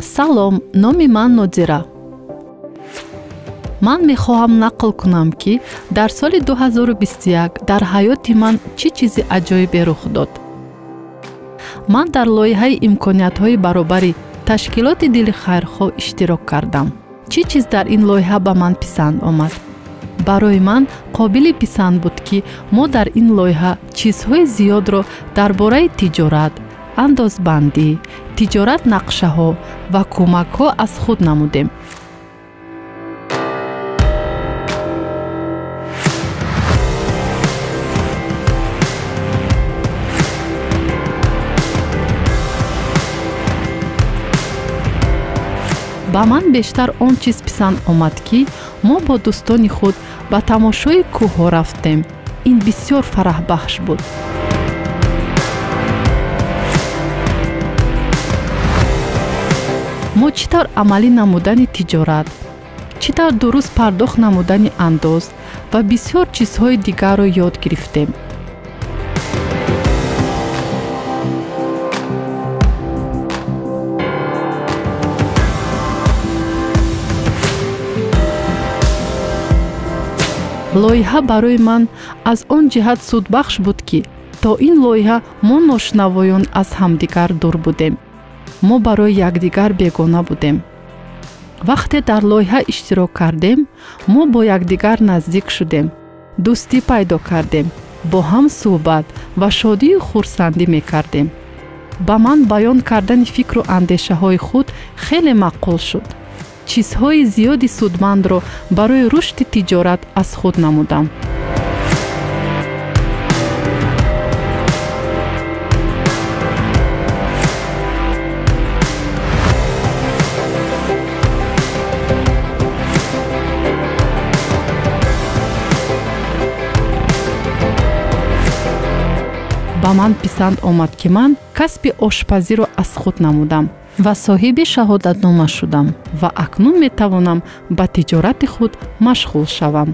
салом, номи ман Нодира. Ман мехоҳам нақл кунам ки дар соли 2021 дар ҳаёти ман чӣ чизи аҷоибе рух дод. ман дар лоиҳаи имкониятҳои баробари ташкилоти дили хайрхоҳ иштирок кардам. чӣ чиз дар ин лоиҳа ба ман писанд омад? барои ман қобили писанд буд ки мо дар ин лоиҳа чизҳои зиёдро дар бораи тиҷорат, андозбандӣ, тиҷорат нақшаҳо ва кӯмакҳо аз худ намудем. ба ман бештар он чиз писанд омад ки мо бо дӯстони худ ба тамошои кӯҳҳо рафтем. ин бисёр фараҳбахш буд. мо чӣ тавр амалӣ намудани тиҷорат, чӣ тавр дуруст пардохт намудани андоз ва бисёр чизҳои дигарро ёд гирифтем. лоиҳа барои ман аз он ҷиҳат судбахш буд ки то ин лоиҳа мо ношнавоён аз ҳамдигар дур будем. мо барои якдигар бегона будем. вақте дар лоиҳа иштирок кардем, мо бо якдигар наздик шудем, дӯстӣ пайдо кардем, бо ҳам суҳбат ва шодию хурсандӣ мекардем. ба ман баён кардани фикру андешаҳои худ хеле маъқул шуд. чизҳои зиёди судмандро барои рушди тиҷорат аз худ намудам. ба ман писанд омад ки ман касби ошпазиро аз худ намудам ва соҳиби шаҳодатнома шудам ва акнун метавонам ба тиҷорати худ машғул шавам.